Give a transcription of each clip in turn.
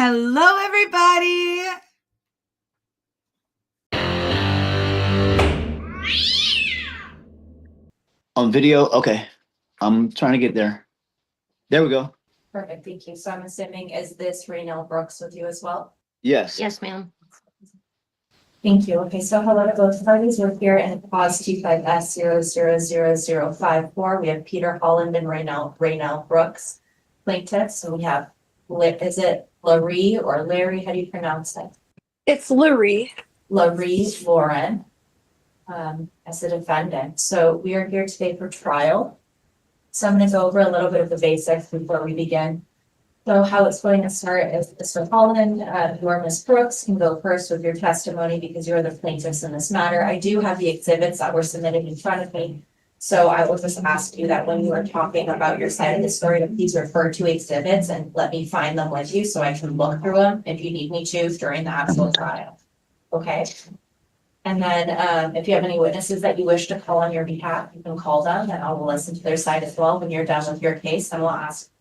Hello, everybody. On video? Okay. I'm trying to get there. There we go. Perfect, thank you. So I'm assuming, is this Raynell Brooks with you as well? Yes. Yes, ma'am. Thank you. Okay, so hello to both parties. We're here in PAWS T5S000054. We have Peter Holland and Raynell Brooks plaintiffs. So we have, is it Larry or Larry? How do you pronounce it? It's Larry. Larry Lauren as the defendant. So we are here today for trial. So I'm going to go over a little bit of the basics before we begin. So how it's going to start is Mr. Holland, you or Ms. Brooks can go first with your testimony because you're the plaintiffs in this matter. I do have the exhibits that were submitted in front of me. So I will just ask you that when you are talking about your side of the story, to please refer to exhibits and let me find them with you so I can look through them if you need me to during the actual trial. Okay. And then if you have any witnesses that you wish to call on your behalf, you can call them and I will listen to their side as well. When you're done with your case, then we'll ask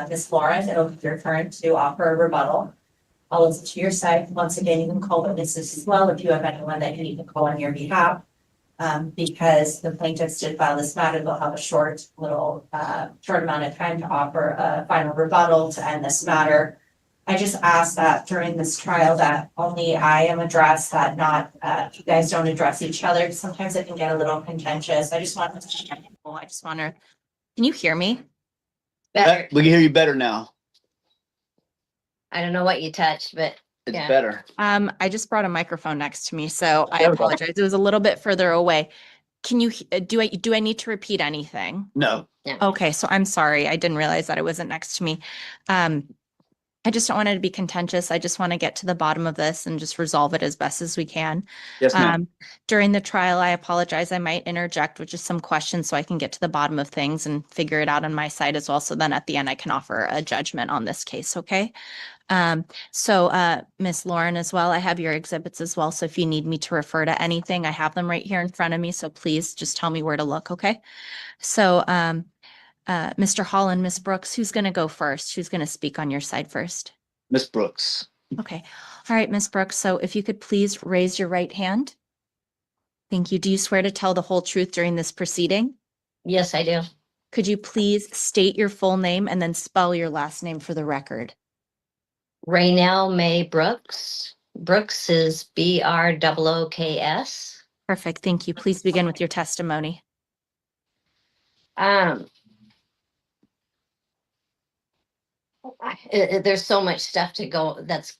Ms. Lauren, it'll be your turn to offer a rebuttal. I'll listen to your side. Once again, you can call witnesses as well if you have anyone that you need to call on your behalf. Because the plaintiffs did file this matter, they'll have a short amount of time to offer a final rebuttal to end this matter. I just ask that during this trial that only I am addressed, that not you guys don't address each other. Sometimes it can get a little contentious. I just want to. Can you hear me? Better. We can hear you better now. I don't know what you touched, but It's Yeah. better. I just brought a microphone next to me, so I There we go. apologize. It was a little bit further away. Can you, do I need to repeat anything? No. Okay, so I'm sorry. I didn't realize that it wasn't next to me. I just don't want it to be contentious. I just want to get to the bottom of this and just resolve it as best as we can. Yes, ma'am. During the trial, I apologize. I might interject with just some questions so I can get to the bottom of things and figure it out on my side as well. So then at the end, I can offer a judgment on this case, okay? Miss Lauren as well, I have your exhibits as well. So if you need me to refer to anything, I have them right here in front of me. So please just tell me where to look, okay? So Mr. Holland, Miss Brooks, who's going to go first? Who's going to speak on your side first? Miss Brooks. Okay. All right, Miss Brooks. So if you could please raise your right hand. Thank you. Do you swear to tell the whole truth during this proceeding? yes, I do. Could you please state your full name and then spell your last name for the record? Raynell May Brooks. Brooks is BROOKS. Perfect. Thank you. Please begin with your testimony. There's so much stuff that's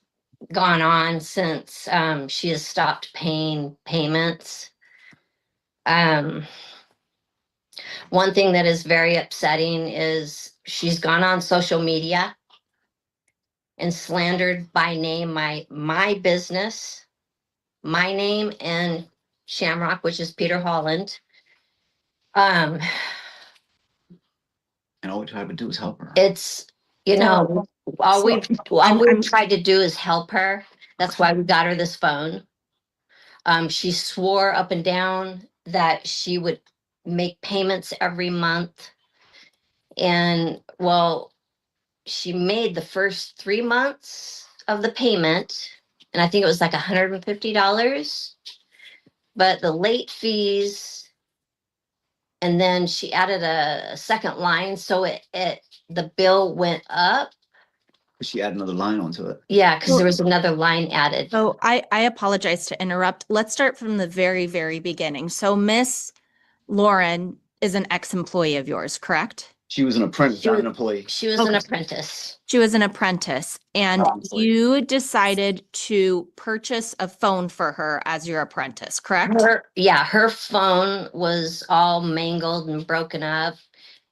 gone on since she has stopped paying payments. One thing that is very upsetting is she's gone on social media and slandered by name my business, my name, and Shamrock, which is Peter Holland. And all we try to do is help her. It's, all we've tried to do is help her. That's why we got her this phone. She swore up and down that she would make payments every month. And well, she made the first 3 months of the payment, and I think it was like $150. But the late fees, and then she added a second line, so the bill went up. She added another line onto it. Yeah, because there was another line added. So I apologize to interrupt. Let's start from the very, very beginning. So Miss Lauren is an ex-employee of yours, correct? She was an apprentice, not an employee. She was an apprentice. She was an apprentice, and you decided to purchase a phone for her as your apprentice, correct? Her phone was all mangled and broken up.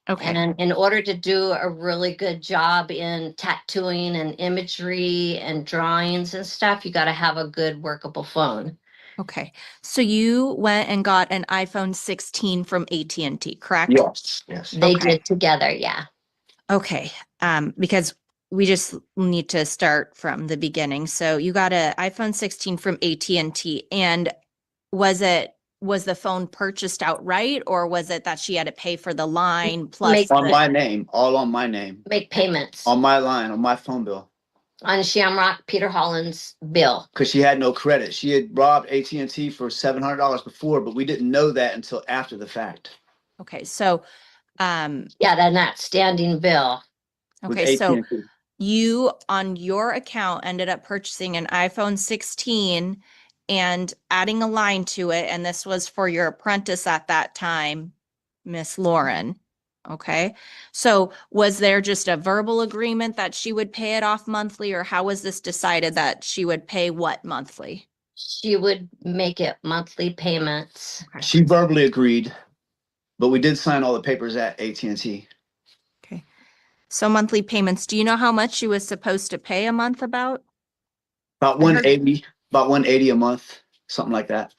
Okay. And in order to do a really good job in tattooing and imagery and drawings and stuff, you got to have a good workable phone. Okay. So you went and got an iPhone 16 from AT&T, correct? Yes, yes. They Okay. did together, yeah. Okay. Because we just need to start from the beginning. So you got an iPhone 16 from AT&T, and was the phone purchased outright, or was it that she had to pay for the line plus Make On my name, all on my name, Make payments. on my line, on my phone bill. on Shamrock, Peter Holland's bill. Because she had no credit. She had robbed AT&T for $700 before, but we didn't know that until after the fact. Okay, so, Yeah, that standing bill. With okay, so AT&T. you on your account ended up purchasing an iPhone 16 and adding a line to it, and this was for your apprentice at that time, Miss Lauren. Okay, so was there just a verbal agreement that she would pay it off monthly, or how was this decided that she would pay what monthly? She would make it monthly payments. Okay. She verbally agreed, but we did sign all the papers at AT&T. Okay. So monthly payments, do you know how much she was supposed to pay a month about? About I heard- 180, about 180 a month, something like that.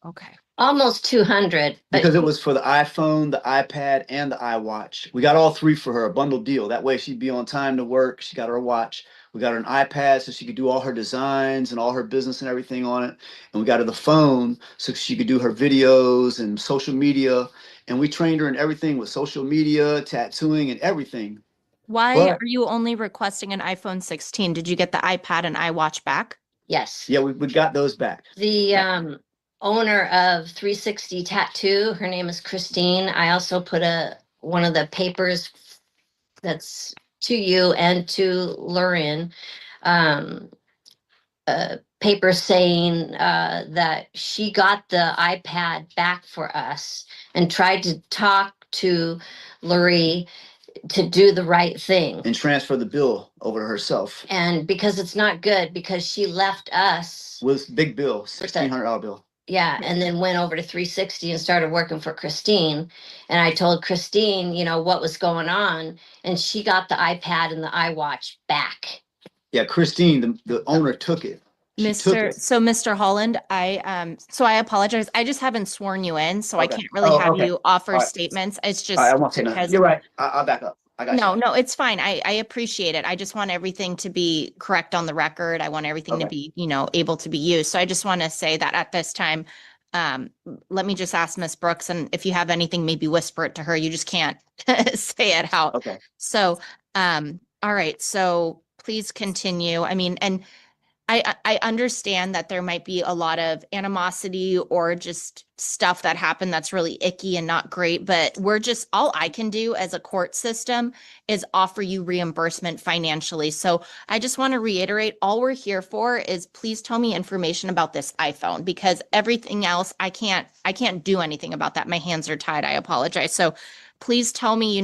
Okay. Almost 200, Because but it was for the iPhone, the iPad, and the iWatch. We got all three for her, a bundle deal. That way she'd be on time to work. She got her watch. We got her an iPad so she could do all her designs and all her business and everything on it. And we got her the phone so she could do her videos and social media. And we trained her in everything with social media, tattooing, and everything. Why But- are you only requesting an iPhone 16? Did you get the iPad and iWatch back? yes. Yeah, we got those back. The owner of 360 Tattoo, her name is Christine. I also put one of the papers that's to you and to Lurin, a paper saying that she got the iPad back for us and tried to talk to Lurie to do the right thing. And transfer the bill over to herself. And because it's not good, because she left us. Was big bill, $1,600 bill. Yeah, and then went over to 360 and started working for Christine. And I told Christine, what was going on, and she got the iPad and the iWatch back. Yeah, Christine, the owner took it. She took it. So Mr. Holland, so I apologize. I just haven't sworn you in, so I Okay. can't really Oh, have okay. you offer All right. statements. It's just All right, I won't say nothing. because- You're right. I'll back up. I got No, you. no, it's fine. I appreciate it. I just want everything to be correct on the record. I want everything to Okay. be, able to be used. So I just want to say that at this time, let me just ask Miss Brooks, and if you have anything, maybe whisper it to her. You just can't say it out. Okay. So, all right. So please continue. I mean, and I understand that there might be a lot of animosity or just stuff that happened that's really icky and not great, but all I can do as a court system is offer you reimbursement financially. So I just want to reiterate, all we're here for is please tell me information about this iPhone, because everything else I can't do anything about that. My hands are tied. I apologize. So please tell me,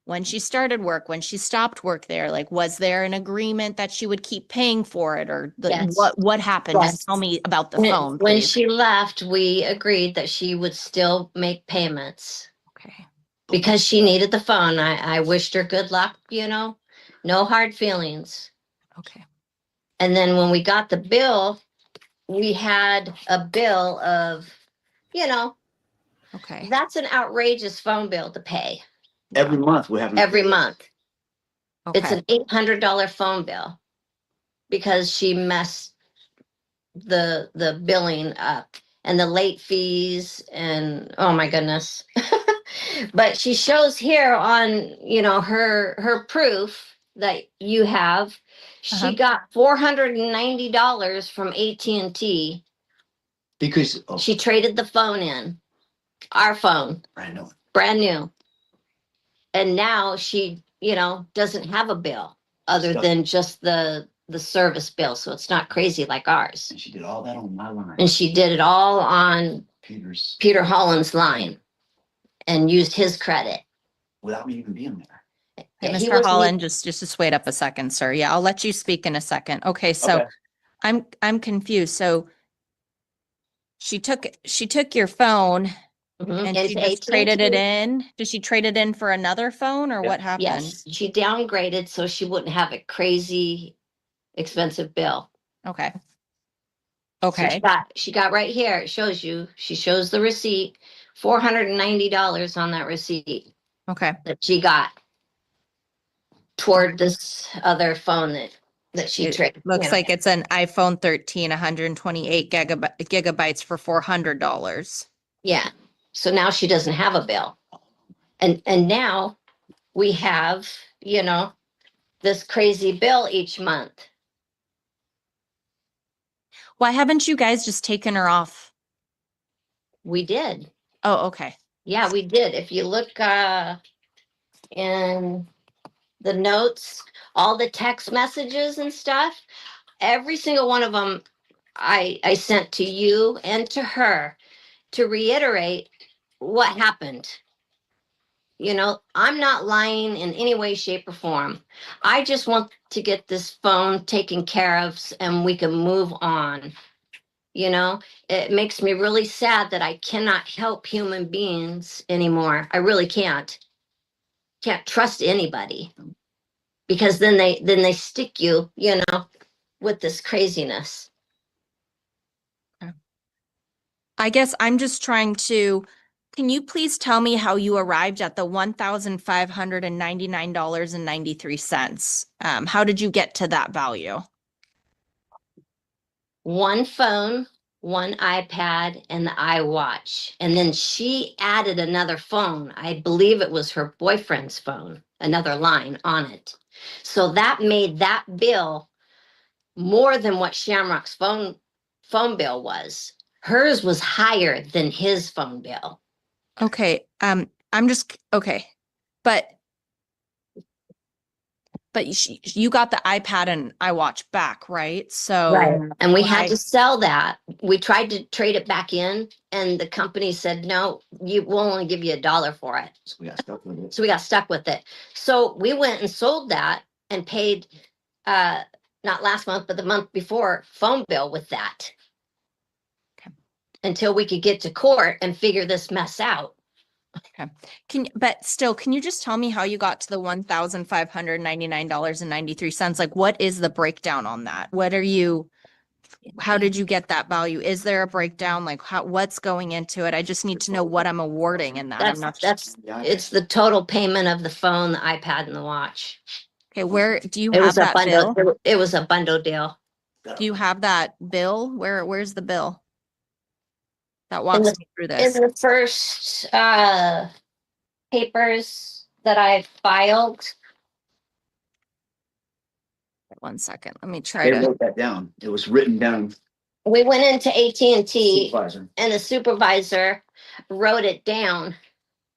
when she started work, when she stopped work there, like, was there an agreement that she would keep paying for it, or Yes. what happened? Yes. Just tell me about the When- phone, When please. she left, we agreed that she would still make payments Okay. because she needed the phone. I wished her good luck, no hard feelings. Okay. And then when we got the bill, we had a bill of, Okay. that's an outrageous phone bill to pay Every month we have. every month. It's Okay. an $800 phone bill because she messed the billing up and the late fees and oh my goodness. But she shows here on, her proof that you have, Uh-huh. she got $490 from AT&T. Because She traded the phone in, our phone, I know. brand new. And now she, doesn't have a bill other Stuff. than just the service bill. So it's not crazy like ours. And she did all that on my line. And she did it all on Peter's Peter Holland's line and used his credit. without me even being there. Hey, He Mr. wasn't Holland, just wait up a second, sir. Yeah, I'll let you speak in a second. Okay, so Okay. I'm confused. So she took your phone Mhm. and And she to just traded it AT&T, in. Did she trade it in for another phone, or Yeah. what happened? yes, she downgraded so she wouldn't have a crazy expensive bill. Okay. So Okay. she got right here. It shows you. She shows the receipt, $490 on that receipt Okay. that she got toward this other phone that she It traded. looks like it's an iPhone 13, 128 gigabytes for $400. Yeah. So now she doesn't have a bill. And now we have, this crazy bill each month. Why haven't you guys just taken her off? We did. Oh, okay. Yeah, we did. If you look in the notes, all the text messages and stuff, every single one of them I sent to you and to her to reiterate what happened. You know, I'm not lying in any way, shape, or form. I just want to get this phone taken care of and we can move on. You know, it makes me really sad that I cannot help human beings anymore. I really can't. Can't trust anybody because then they stick you, you know, with this craziness. I guess I'm just trying to, can you please tell me how you arrived at the $1,599.93? How did you get to that value? One phone, one iPad, and the iWatch. And then she added another phone. I believe it was her boyfriend's phone, another line on it. So that made that bill more than what Shamrock's phone bill was. Hers was higher than his phone bill. Okay, I'm just, okay, but you got the iPad and iWatch back, right? So And we had why- to sell that. We tried to trade it back in, and the company said, no, we'll only give you $1 for it. So we got stuck with it. So we got stuck with it. So we went and sold that and paid, not last month, but the month before, phone bill with that. Okay. Until we could get to court and figure this mess out. but still, can you just tell me how you got to the $1,599.93? Like, what is the breakdown on that? How did you get that value? Is there a breakdown? Like, what's going into it? I just need to know what I'm awarding in that. I'm not. It's the total payment of the phone, the iPad, and the watch. Okay, where do you It have was a that bundle. bill? It was a bundle deal. Do you have that bill? Where's the bill? That walks me through In this. the first papers that I filed, 1 second. Let me try They to. wrote that down. It was written down. we went into AT&T Supervisor. and the supervisor wrote it down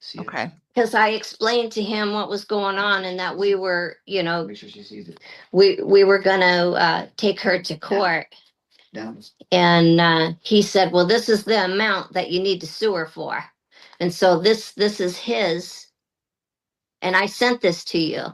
See it. Okay. because I explained to him what was going on and that we were, you know, Make sure she sees it. we were gonna take her to court. Down. And he said, well, this is the amount that you need to sue her for. And so this is his. And I sent this to you.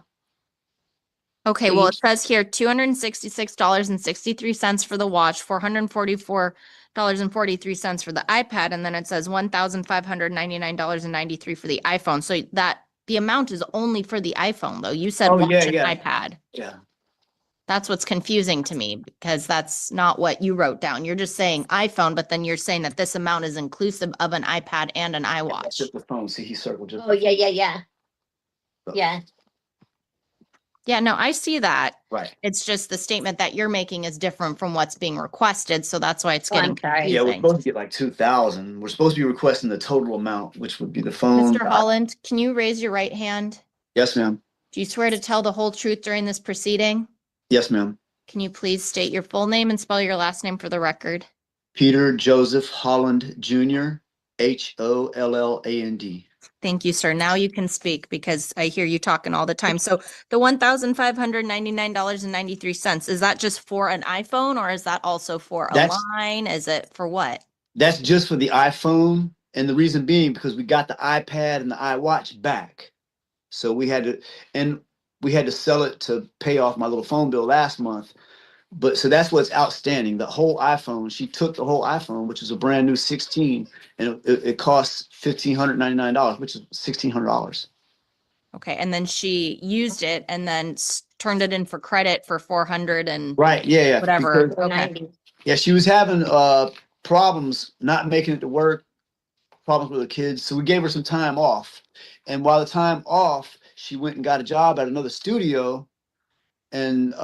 Okay, So well, you- it says here $266.63 for the watch, $444.43 for the iPad, and then it says $1,599.93 for the iPhone. So that the amount is only for the iPhone, though. You said Oh, watch yeah, and yeah. iPad. Yeah. That's what's confusing to me because that's not what you wrote down. You're just saying iPhone, but then you're saying that this amount is inclusive of an iPad and an That's iWatch. just the phone. See, he circled just. Oh, yeah. Yeah. Yeah, no, I see that. Right. It's just the statement that you're making is different from what's being requested, so that's why it's Oh, I'm getting sorry. Yeah, we're confusing. supposed to get like 2,000. We're supposed to be requesting the total amount, which would be the phone. Mr. Holland, can you raise your right hand? Yes, ma'am. Do you swear to tell the whole truth during this proceeding? Yes, ma'am. Can you please state your full name and spell your last name for the record? Peter Joseph Holland Jr., Holland. Thank you, sir. Now you can speak because I hear you talking all the time. So the $1,599.93, is that just for an iPhone or is that also for a That's- line? Is it for what? That's just for the iPhone. And the reason being because we got the iPad and the iWatch back. So we had to sell it to pay off my little phone bill last month. But so that's what's outstanding. The whole iPhone, she took the whole iPhone, which is a brand new 16, and it costs $1,599, which is $1,600. Okay, and then she used it and then turned it in for credit for 400 and Right. Yeah. whatever. Because- Okay. 90. yeah, she was having problems not making it to work, problems with her kids. So we gave her some time off. And while the time off, she went and got a job at another studio. And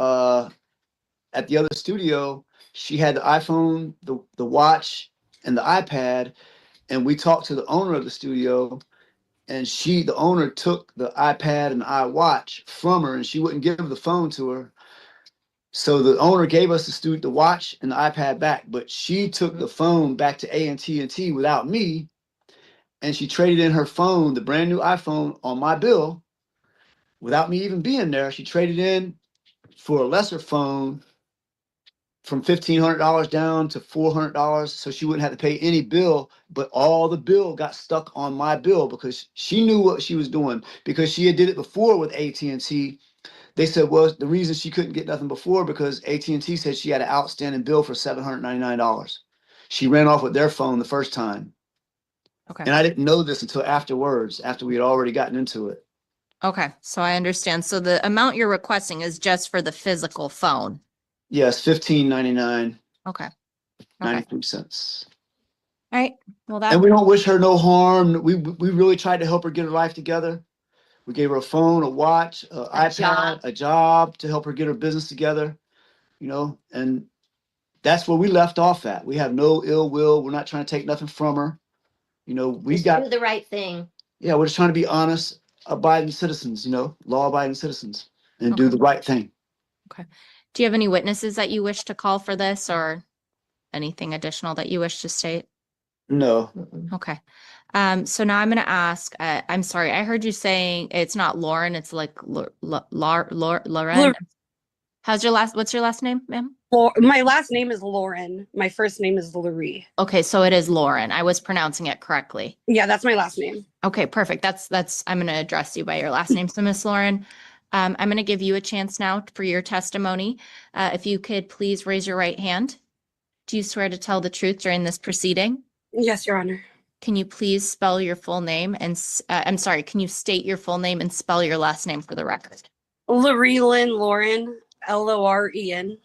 at the other studio, she had the iPhone, the watch, and the iPad. And we talked to the owner of the studio, and the owner took the iPad and the iWatch from her, and she wouldn't give the phone to her. So the owner gave us the watch and the iPad back, but she took the phone back to AT&T without me, and she traded in her phone, the brand new iPhone, on my bill without me even being there. She traded in for a lesser phone from $1,500 down to $400, so she wouldn't have to pay any bill, but all the bill got stuck on my bill because she knew what she was doing, because she had did it before with AT&T. They said, well, the reason she couldn't get nothing before because AT&T said she had an outstanding bill for $799. She ran off with their phone the first time. Okay. And I didn't know this until afterwards, after we had already gotten into it. Okay. So I understand. So the amount you're requesting is just for the physical phone. Yes, $15.99, Okay. 93 cents. All right. Well, that, And we don't wish her no harm. We really tried to help her get her life together. We gave her a phone, a watch, an iPad, job. a job to help her get her business together, and that's where we left off at. We have no ill will. We're not trying to take nothing from her. Just do the right thing. Yeah, we're just trying to be honest, abiding citizens, law abiding citizens, and do Okay. the right thing. do you have any witnesses that you wish to call for this or anything additional that you wish to state? No, Okay. So now I'm going to ask, I'm sorry, I heard you saying it's not Lauren, it's like Lauren. What's your last name, ma'am? My last name is Lauren. My first name is Lurie. Okay, so it is Lauren. I was pronouncing it correctly. Yeah, that's my last name. Okay, perfect. I'm going to address you by your last name. So Miss Lauren, I'm going to give you a chance now for your testimony. If you could please raise your right hand. Do you swear to tell the truth during this proceeding? Yes, Your Honor. Can you please spell your full name and, I'm sorry, can you state your full name and spell your last name for the record? Lurie Lynn Lauren, Loren.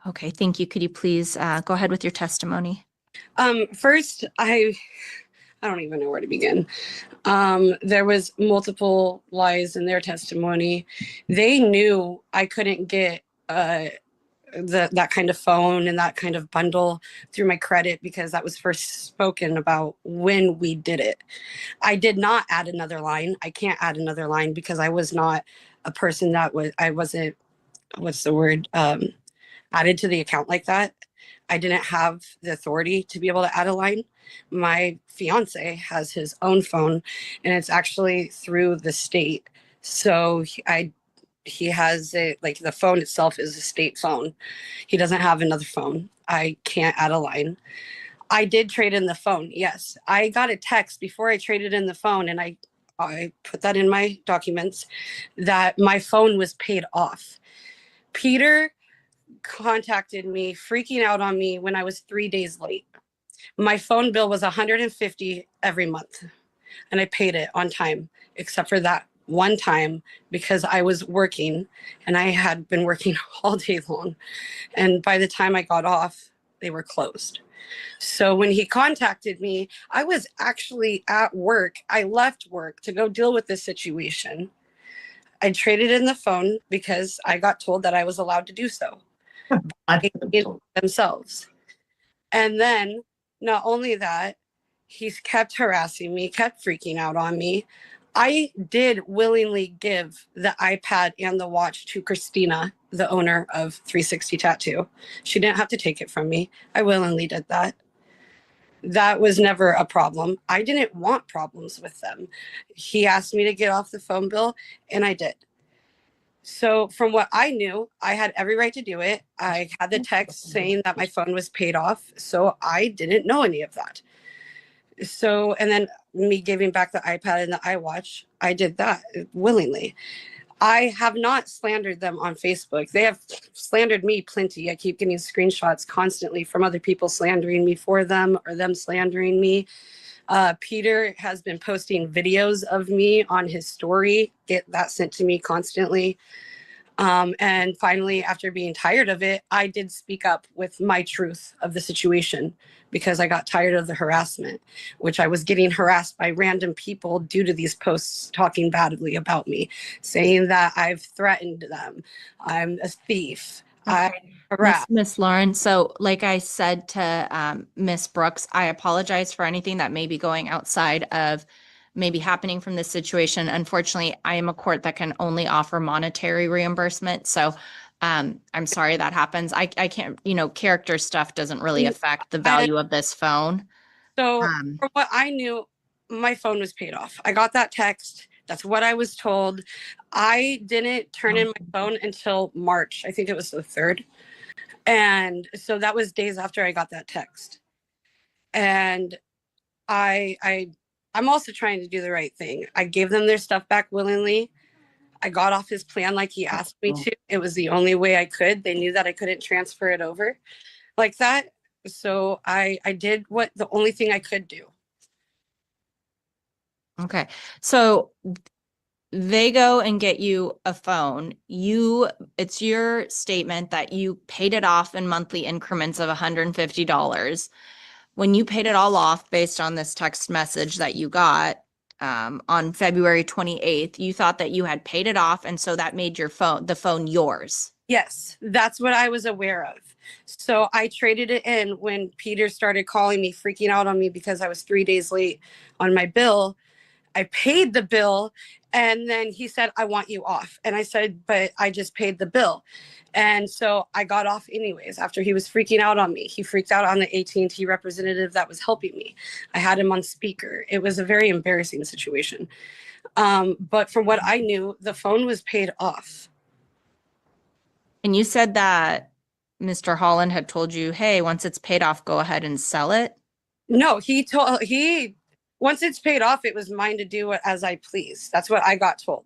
Okay, thank you. Could you please go ahead with your testimony? First, I don't even know where to begin. There was multiple lies in their testimony. They knew I couldn't get that kind of phone and that kind of bundle through my credit because that was first spoken about when we did it. I did not add another line. I can't add another line because I was not a person I wasn't, what's the word, added to the account like that. I didn't have the authority to be able to add a line. My fiance has his own phone and it's actually through the state. So he has it, like the phone itself is a state phone. He doesn't have another phone. I can't add a line. I did trade in the phone. Yes. I got a text before I traded in the phone and I put that in my documents that my phone was paid off. Peter contacted me freaking out on me when I was 3 days late. My phone bill was $150 every month and I paid it on time, except for that one time because I was working and I had been working all day long. And by the time I got off, they were closed. So when he contacted me, I was actually at work. I left work to go deal with this situation. I traded in the phone because I got told that I was allowed to do so. Themselves. And then not only that, he's kept harassing me, kept freaking out on me. I did willingly give the iPad and the watch to Christina, the owner of 360 Tattoo. She didn't have to take it from me. I willingly did that. That was never a problem. I didn't want problems with them. He asked me to get off the phone bill and I did. So from what I knew, I had every right to do it. I had the text saying that my phone was paid off. So I didn't know any of that. So, and then me giving back the iPad and the iWatch, I did that willingly. I have not slandered them on Facebook. They have slandered me plenty. I keep getting screenshots constantly from other people slandering me for them or them slandering me. Peter has been posting videos of me on his story, get that sent to me constantly. And finally, after being tired of it, I did speak up with my truth of the situation because I got tired of the harassment, which I was getting harassed by random people due to these posts talking badly about me, saying that I've threatened them. I'm a thief. Okay. Harassed. Miss Lauren, so like I said to Miss Brooks, I apologize for anything that may be going outside of may be happening from this situation. Unfortunately, I am a court that can only offer monetary reimbursement. So I'm sorry that happens. I can't, character stuff doesn't really affect the value of this phone. So Um, from what I knew, my phone was paid off. I got that text. That's what I was told. I didn't turn in my phone until March. I think it was the 3rd. And so that was days after I got that text. And I'm also trying to do the right thing. I gave them their stuff back willingly. I got off his plan like he asked me to. It was the only way I could. They knew that I couldn't transfer it over like that. So I did what the only thing I could do. okay. So they go and get you a phone. It's your statement that you paid it off in monthly increments of $150. When you paid it all off based on this text message that you got on February 28th, you thought that you had paid it off, and so that made the phone yours. Yes, that's what I was aware of. So I traded it in when Peter started calling me, freaking out on me because I was 3 days late on my bill. I paid the bill, and then he said, I want you off. And I said, but I just paid the bill. And so I got off anyways after he was freaking out on me. He freaked out on the AT&T representative that was helping me. I had him on speaker. It was a very embarrassing situation. But from what I knew, the phone was paid off. And you said that Mr. Holland had told you, hey, once it's paid off, go ahead and sell it. No, once it's paid off, it was mine to do it as I please. That's what I got told.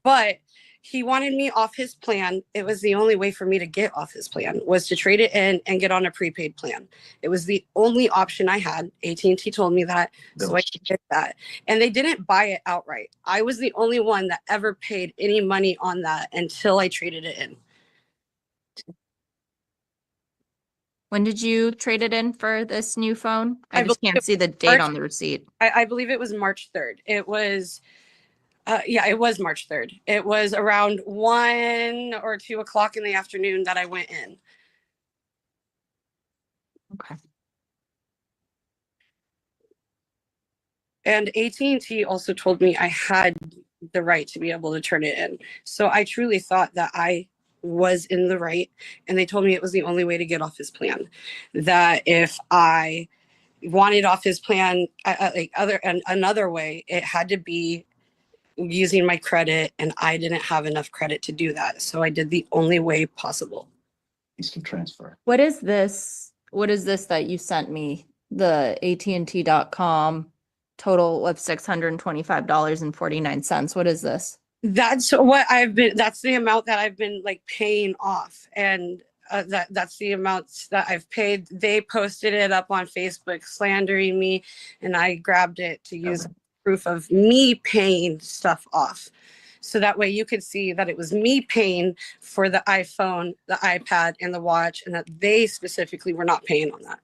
But he wanted me off his plan. It was the only way for me to get off his plan was to trade it in and get on a prepaid plan. It was the only option I had. AT&T told me that, so I did that. And they didn't buy it outright. I was the only one that ever paid any money on that until I traded it in. When did you trade it in for this new phone? I I just believe can't see the date on the receipt. I believe it was March 3rd. It was, it was March 3rd. It was around 1 or 2 o'clock in the afternoon that I went in. Okay. And AT&T also told me I had the right to be able to turn it in. So I truly thought that I was in the right. And they told me it was the only way to get off his plan. That if I wanted off his plan another way, it had to be using my credit, and I didn't have enough credit to do that. So I did the only way possible. Instant transfer. What is this? What is this that you sent me? The AT&T.com total of $625.49. What is this? That's the amount that I've been like paying off. And that's the amounts that I've paid. They posted it up on Facebook slandering me, and I grabbed it to use proof of me paying stuff off. So that way you could see that it was me paying for the iPhone, the iPad, and the watch, and that they specifically were not paying on that.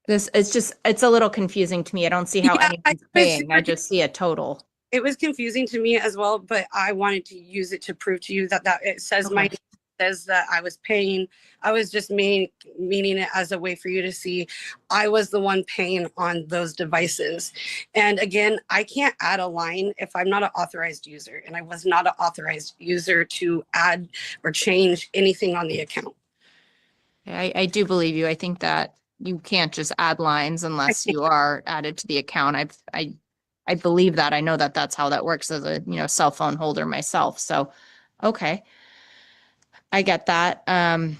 It's a little confusing to me. I don't see how anyone's paying. I just see a total. It was confusing to me as well, but I wanted to use it to prove to you that it says my name, says that I was paying. I was just meaning it as a way for you to see I was the one paying on those devices. And again, I can't add a line if I'm not an authorized user, and I was not an authorized user to add or change anything on the account. I do believe you. I think that you can't just add lines unless you are added to the account. I believe that. I know that that's how that works as a, cell phone holder myself. So, okay. I get that. Do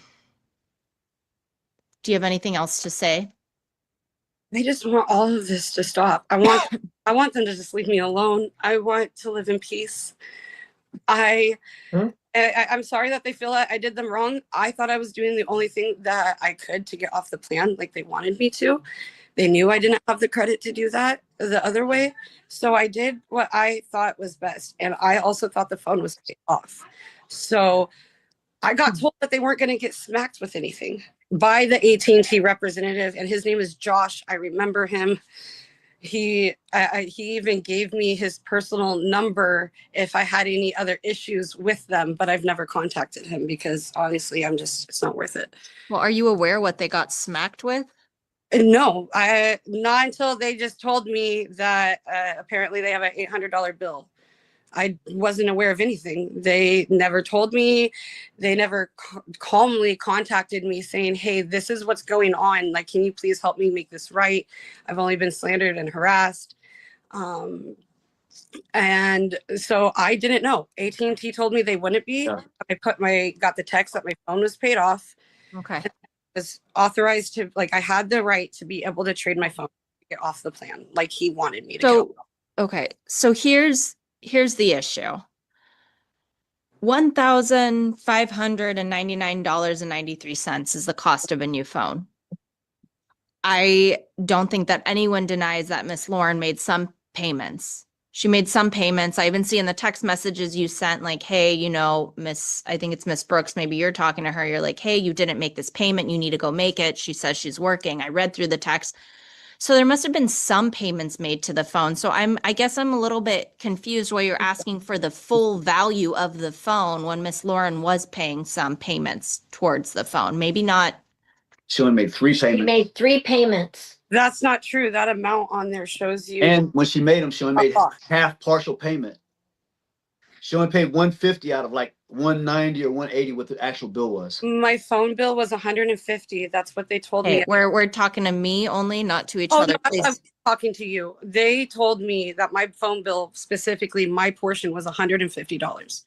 you have anything else to say? I just want all of this to stop. I want them to just leave me alone. I want to live in peace. I'm sorry that they feel that I did them wrong. I thought I was doing the only thing that I could to get off the plan like they wanted me to. They knew I didn't have the credit to do that the other way. So I did what I thought was best. And I also thought the phone was paid off. So I got told that they weren't going to get smacked with anything by the AT&T representative. And his name is Josh. I remember him. He even gave me his personal number if I had any other issues with them, but I've never contacted him because honestly, it's not worth it. Well, are you aware what they got smacked with? No, I not until they just told me that apparently they have an $800 bill. I wasn't aware of anything. They never told me. They never calmly contacted me saying, hey, this is what's going on. Like, can you please help me make this right? I've only been slandered and harassed. And so I didn't know. AT&T told me they wouldn't be. Yeah. I got the text that my phone was paid off. Okay. Was authorized to, like, I had the right to be able to trade my phone, get off the plan, like he wanted me to So, go. okay. So here's the issue. $1,599.93 is the cost of a new phone. I don't think that anyone denies that Miss Lauren made some payments. She made some payments. I even see in the text messages you sent, like, hey, you know, I think it's Miss Brooks, maybe you're talking to her. You're like, hey, you didn't make this payment. You need to go make it. She says she's working. I read through the text. So there must have been some payments made to the phone. So I guess I'm a little bit confused why you're asking for the full value of the phone when Miss Lauren was paying some payments towards the phone. Maybe not. She only made 3 She payments. made 3 payments. That's not true. That amount on there shows you. And when she made them, she only made Oh. half partial payment. She only paid 150 out of like 190 or 180 what the actual bill was. My phone bill was 150. That's what they told Hey, me. we're talking to me only, not to each Oh, other, no, please. I'm talking to you. They told me that my phone bill, specifically my portion, was $150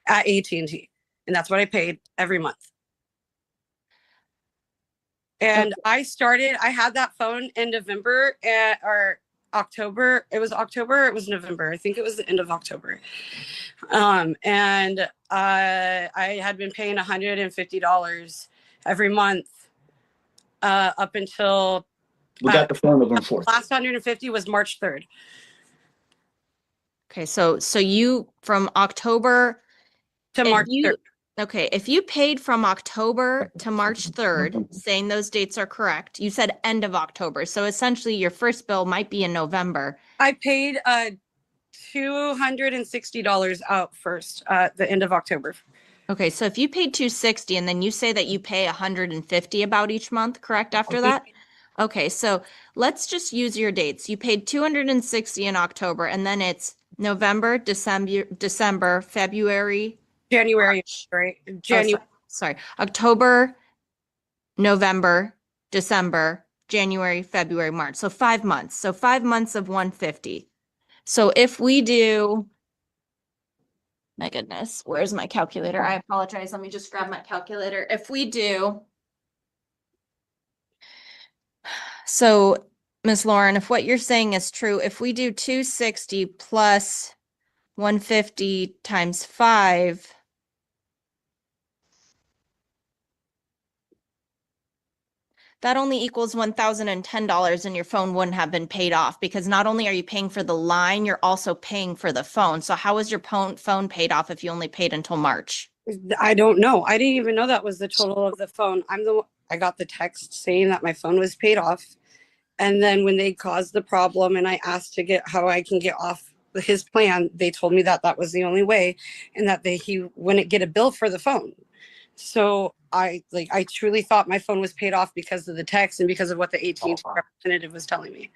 at AT&T, and that's what I paid every month. And I had that phone in November or October. It was October. It was November. I think it was the end of October. And I had been paying $150 every month up until We got the phone November 4th. last 150 was March 3rd. Okay, so you from October To if March you 3rd. okay, if you paid from October to March 3rd, saying those dates are correct, you said end of October. So essentially your first bill might be in November. I paid $260 out first at the end of October. Okay, so if you paid 260 and then you say that you pay 150 about each month, correct after that? Okay, so let's just use your dates. You paid 260 in October and then it's November, December, February, January, March. right? Oh, January. sorry. October, November, December, January, February, March. So 5 months. So 5 months of 150. So if we do, my goodness, where's my calculator? I apologize. Let me just grab my calculator. If we do, so Ms. Lauren, if what you're saying is true, if we do 260 plus 150 times 5, that only equals $1,010 and your phone wouldn't have been paid off because not only are you paying for the line, you're also paying for the phone. So how was your phone paid off if you only paid until March? I don't know. I didn't even know that was the total of the phone. I got the text saying that my phone was paid off. And then when they caused the problem and I asked to get how I can get off his plan, they told me that that was the only way and that he wouldn't get a bill for the phone. So I truly thought my phone was paid off because of the text and because of what the AT&T representative was telling me.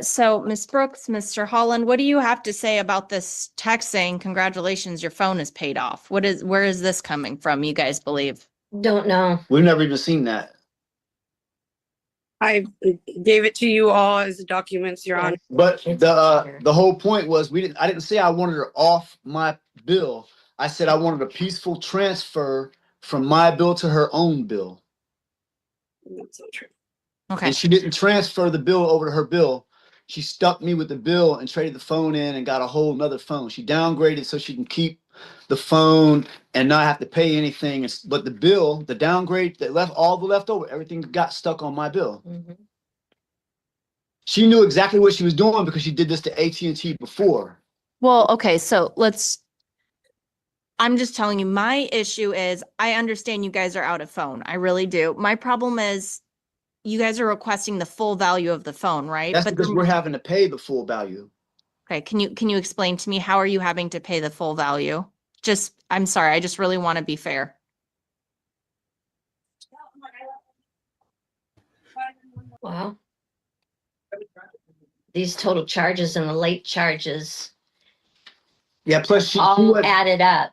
So Ms. Brooks, Mr. Holland, what do you have to say about this text saying, congratulations, your phone is paid off? Where is this coming from, you guys believe? Don't know. We've never even seen that. I gave it to you all as documents, Your Honor. But the whole point was I didn't say I wanted her off my bill. I said I wanted a peaceful transfer from my bill to her own bill. That's not true. Okay. And she didn't transfer the bill over to her bill. She stuck me with the bill and traded the phone in and got a whole nother phone. She downgraded so she can keep the phone and not have to pay anything. But the bill, the downgrade that left all the leftover, everything got stuck on my bill. Mhm. She knew exactly what she was doing because she did this to AT&T before. Well, okay, so I'm just telling you, my issue is I understand you guys are out of phone. I really do. My problem is you guys are requesting the full value of the phone, right? That's But because we're having to pay the full value. okay, can you explain to me how are you having to pay the full value? I'm sorry, I just really want to be fair. Well, these total charges and the late charges Yeah, plus she all went, added up.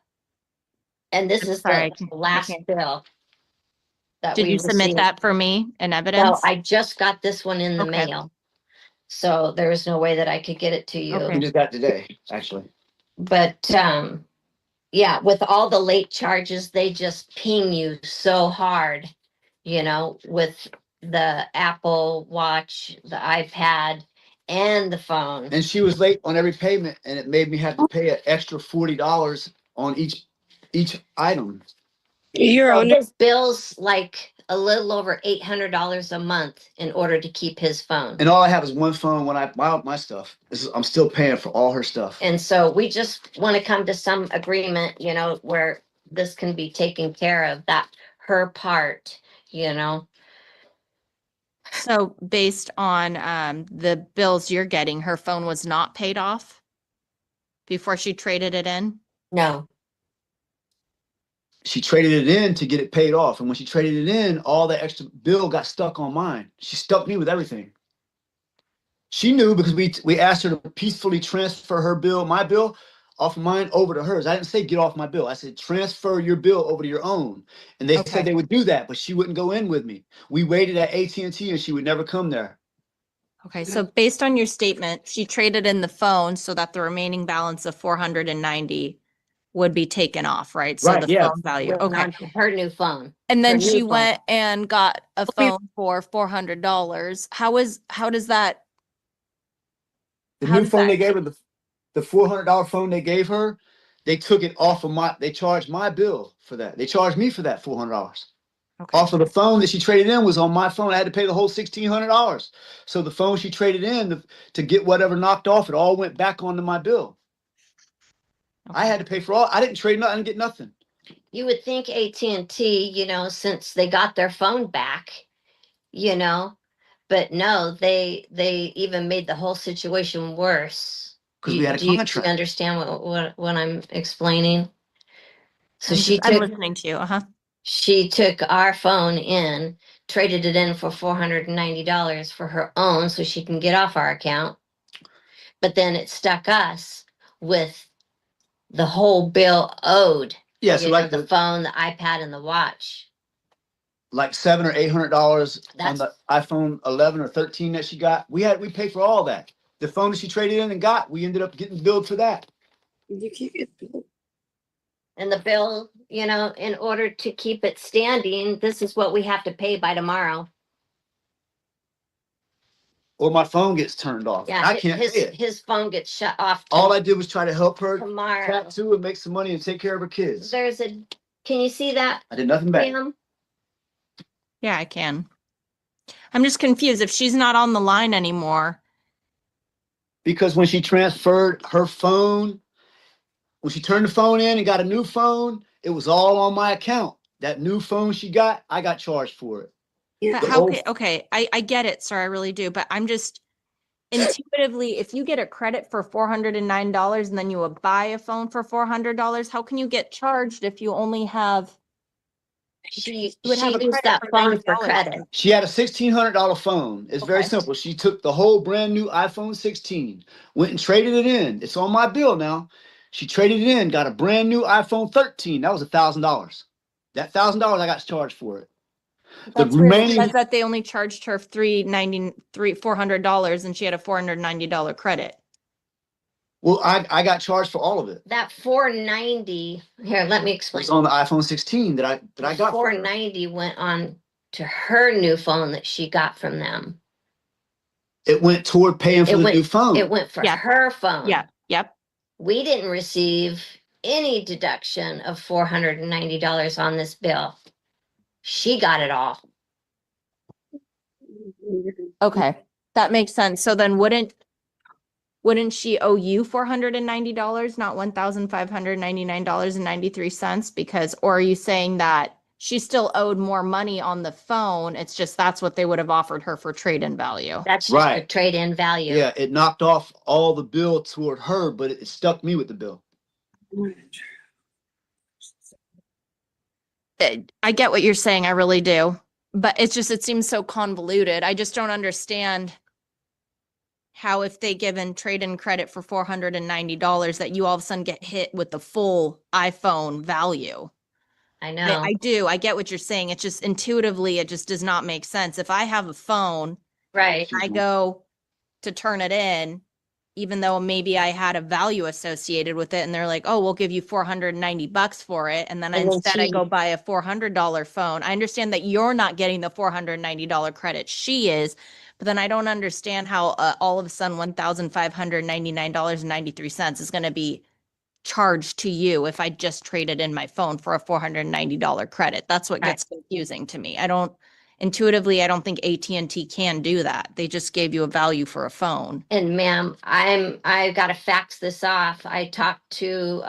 And this is Sorry, the last can't. bill that Did we you submit received. that for me in No, evidence? I just got this one in the Okay. mail. So there was no way that I could get it to you. Okay. we just got today, actually. But yeah, with all the late charges, they just ping you so hard, you know, with the Apple Watch, the iPad, and the phone. And she was late on every payment, and it made me have to pay an extra $40 on each item. Your So Honor, his bill's like a little over $800 a month in order to keep his phone. And all I have is one phone when I buy out my stuff. I'm still paying for all her stuff. And so we just want to come to some agreement, you know, where this can be taken care of, that her part, you know. So based on the bills you're getting, her phone was not paid off before she traded it in? No, She traded it in to get it paid off. And when she traded it in, all that extra bill got stuck on mine. She stuck me with everything. She knew because we asked her to peacefully transfer her bill, my bill, off of mine over to hers. I didn't say get off my bill. I said transfer your bill over to your own. And they Okay. said they would do that, but she wouldn't go in with me. We waited at AT&T and she would never come there. Okay, so based on your statement, she traded in the phone so that the remaining balance of 490 would be taken off, right? So Right, the yeah. phone value, went okay. on to her new phone. And then her new she phone. went and got a phone for $400. How does that, The How new does phone that- they gave her, the $400 phone they gave her, they took it off of they charged my bill for that. They charged me for that $400. okay, Also, the phone that she traded in was on my phone. I had to pay the whole $1,600. So the phone she traded in to get whatever knocked off, it all went back onto my bill. I okay. had to pay for all. I didn't trade nothing. I didn't get nothing. You would think AT&T, you know, since they got their phone back, you know, but no, they even made the whole situation worse. 'Cause we had a Do you contract. understand what I'm explaining? So I'm listening to you, she took our phone in, traded it in for $490 for her own so she can get off our account. But then it stuck us with the whole bill owed. Yeah, so You like know, the phone, the iPad, and the watch. like $700 or $800 on That's- the iPhone 11 or 13 that she got. We paid for all that. The phone that she traded in and got, we ended up getting billed for that. you can't get. And the bill, you know, in order to keep it standing, this is what we have to pay by tomorrow. Or my phone gets turned off. Yeah, I can't pay it. his phone gets shut off All I did was try to help her tomorrow. tattoo and make some money and take care of her kids. Can you see that, I did nothing bad. Pam? Yeah, I can. I'm just confused. If she's not on the line anymore, Because when she transferred her phone, when she turned the phone in and got a new phone, it was all on my account. That new phone she got, I got charged for it. but The how, old- okay, I get it, sir, I really do, but I'm just intuitively, if you get a credit for $409 and then you would buy a phone for $400, how can you get charged if you only have? She would have a used credit that for phone for $90. credit. She had a $1,600 phone. It's very Okay. simple. She took the whole brand new iPhone 16, went and traded it in. It's on my bill now. She traded it in, got a brand new iPhone 13. That was $1,000. That $1,000 I got charged for it. That's the weird. It remaining, says that they only charged her $400 and she had a $490 credit. well, I got charged for all of it. That 490, here, let me It explain. was on the iPhone 16 that I got. 490 went on to her new phone that she got from them. It went toward paying for It the went- new phone. It went for Yeah. her phone. Yeah, yep. We didn't receive any deduction of $490 on this bill. She got it all. Okay, that makes sense. So then wouldn't she owe you $490, not $1,599.93? Because, or are you saying that she still owed more money on the phone? It's just that's what they would have offered her for trade-in value. That's just the Right. trade-in value. Yeah, it knocked off all the bill toward her, but it stuck me with the bill. I get what you're saying. I really do. But it's just, it seems so convoluted. I just don't understand how if they given trade-in credit for $490 that you all of a sudden get hit with the full iPhone value. I know. I do. I get what you're saying. It's just intuitively, it just does not make sense. If I have a phone, Right. I go to turn it in, even though maybe I had a value associated with it, and they're like, "Oh, we'll give you $490 for it," and then And then instead I she- go buy a $400 phone. I understand that you're not getting the $490 credit; she is, but then I don't understand how all of a sudden $1,599.93 is going to be charged to you if I just traded in my phone for a $490 credit. That's what Right. gets confusing to me. I don't intuitively, I don't think AT&T can do that. They just gave you a value for a phone. And ma'am, I gotta fax this off. I talked to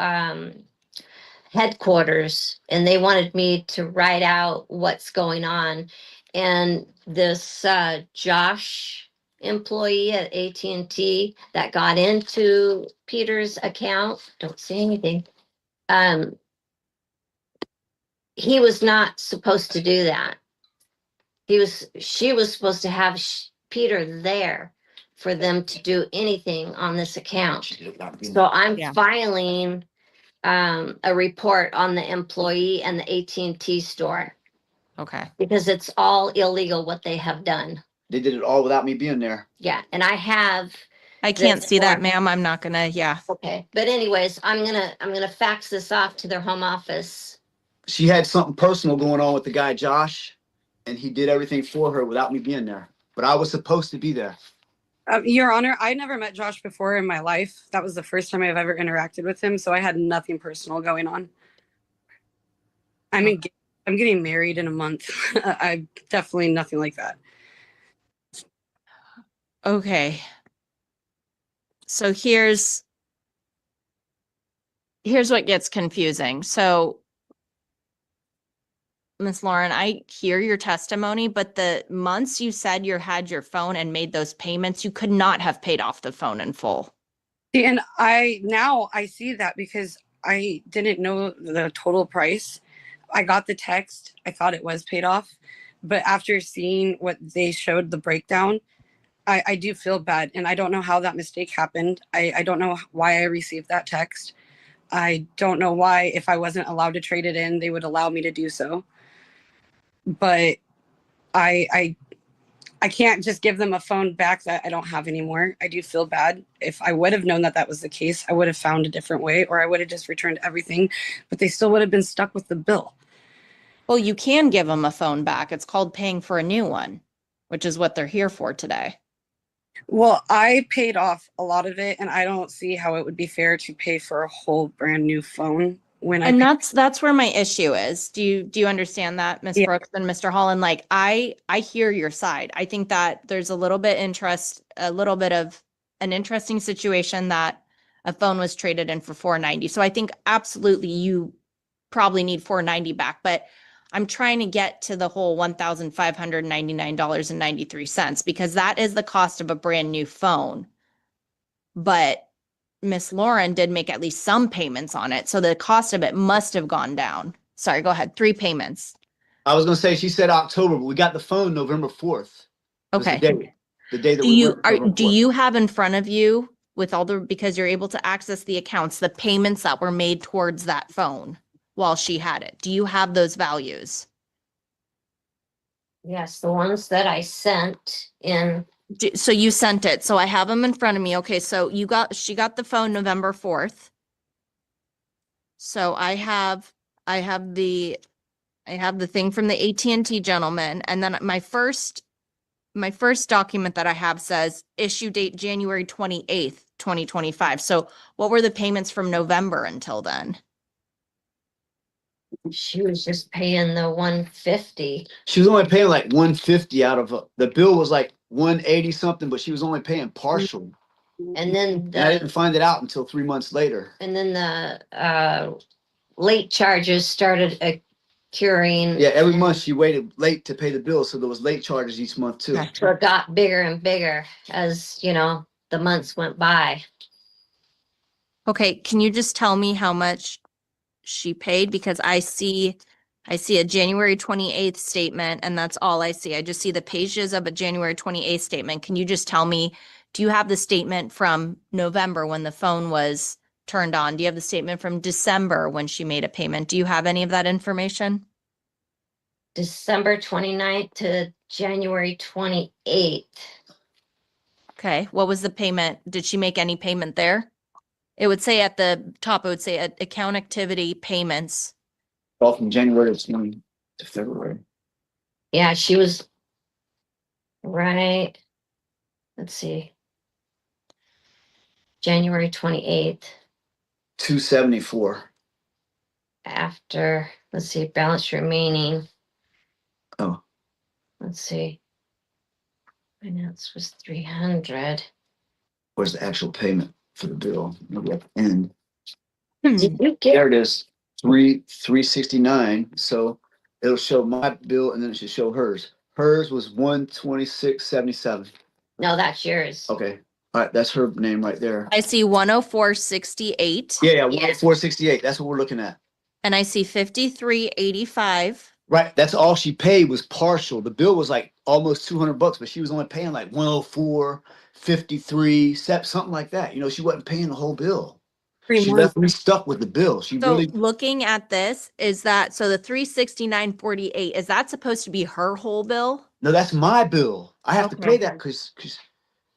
headquarters and they wanted me to write out what's going on. And this Josh employee at AT&T that got into Peter's account, don't say anything. He was not supposed to do that. She was supposed to have Peter there for them to do anything on this account. So I'm Yeah. filing a report on the employee and the AT&T store Okay. because it's all illegal what they have done. They did it all without me being there. Yeah, and I have. I can't this see that, form. ma'am. I'm not gonna, yeah. Okay, but anyways, I'm gonna fax this off to their home office. She had something personal going on with the guy Josh, and he did everything for her without me being there. But I was supposed to be there. Your Honor, I never met Josh before in my life. That was the first time I've ever interacted with him, so I had nothing personal going on. I mean, I'm getting married in a month. I definitely nothing like that. Okay. So here's what gets confusing. So Miss Lauren, I hear your testimony, but the months you said you had your phone and made those payments, you could not have paid off the phone in full. See, and I see that because I didn't know the total price. I got the text. I thought it was paid off. But after seeing what they showed the breakdown, I do feel bad. And I don't know how that mistake happened. I don't know why I received that text. I don't know why, if I wasn't allowed to trade it in, they would allow me to do so. But I can't just give them a phone back that I don't have anymore. I do feel bad. If I would have known that that was the case, I would have found a different way, or I would have just returned everything, but they still would have been stuck with the bill. Well, you can give them a phone back. It's called paying for a new one, which is what they're here for today. Well, I paid off a lot of it, and I don't see how it would be fair to pay for a whole brand new phone when And that's where my issue is. Do you understand that, Ms. Yeah. Brooks and Mr. Holland? Like I hear your side. I think that there's a little bit of an interesting situation that a phone was traded in for $490. So I think absolutely you probably need $490 back, but I'm trying to get to the whole $1,599.93 because that is the cost of a brand new phone. But Miss Lauren did make at least some payments on it. So the cost of it must have gone down. Sorry, go ahead. 3 payments. I was gonna say she said October, but we got the phone November 4th. Okay. The day that Do we you went November do 4th. you have in front of you with all the, because you're able to access the accounts, the payments that were made towards that phone while she had it? Do you have those values? Yes, the ones that I sent in. So you sent it. So I have them in front of me. Okay, so she got the phone November 4th. So I have the thing from the AT&T gentleman, and then my first document that I have says issue date January 28th, 2025. So what were the payments from November until then? She was just paying the 150. She was only paying like 150 out of the bill was like 180 something, but she was only paying partial. And then And I didn't find it out until 3 months later. the late charges started occurring. Yeah, every month she waited late to pay the bill, so there was late charges each month too. Okay. So it got bigger and bigger as, the months went by. Okay, can you just tell me how much she paid? Because I see I see a January 28th statement, and that's all I see. I just see the pages of a January 28th statement. Can you just tell me, do you have the statement from November when the phone was turned on? Do you have the statement from December when she made a payment? Do you have any of that information? December 29th to January 28th. Okay, what was the payment? Did she make any payment there? It would say at the top, it would say account activity payments. All from January to February. Yeah, she was right. Let's see. January 28th. 274. After, let's see, balance remaining. Oh, Let's see. Finance was 300. where's the actual payment for the bill? Maybe at the end. Did you get, There it is. 369. So it'll show my bill and then it should show hers. Hers was 126.77. no, that's yours. Okay. All right, that's her name right there. I see 104.68. Yeah, Yeah. 468. That's what we're looking at. And I see 53.85. Right. That's all she paid was partial. The bill was like almost $200, but she was only paying like 104.53, something like that. You know, she wasn't paying the whole bill. She left me stuck with the bill. She So really, looking at this, is that, so the 369.48, is that supposed to be her whole bill? no, that's my bill. I have to Okay. pay that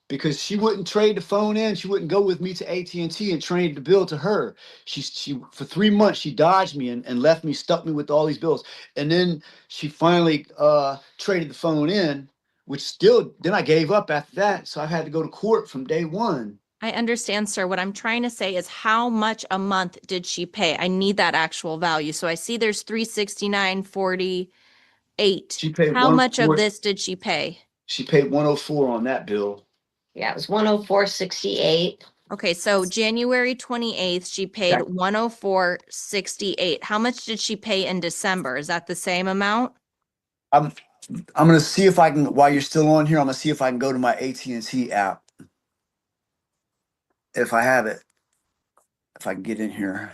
because she wouldn't trade the phone in. She wouldn't go with me to AT&T and trade the bill to her. She for 3 months, she dodged me and left me, stuck me with all these bills. And then she finally traded the phone in, which still, then I gave up after that. So I had to go to court from day one. I understand, sir. What I'm trying to say is how much a month did she pay? I need that actual value. So I see there's 369.48. She paid How much of 104 this did she pay? She paid 104 on that bill. Yeah, it was 104.68. Okay, so January 28th, she paid Yeah. 104.68. How much did she pay in December? Is that the same amount? I'm gonna see if I can, while you're still on here, I'm gonna see if I can go to my AT&T app. If I have it, if I can get in here.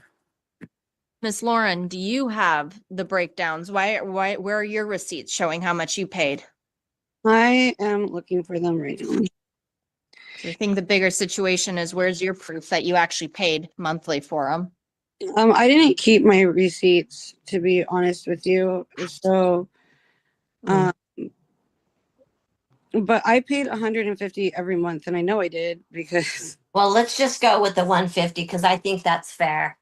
Miss Lauren, do you have the breakdowns? Where are your receipts showing how much you paid? I am looking for them right now. I think the bigger situation is where's your proof that you actually paid monthly for them? I didn't keep my receipts, to be honest with you. So, but I paid 150 every month, and I know I did because Well, let's just go with the 150 because I think that's fair.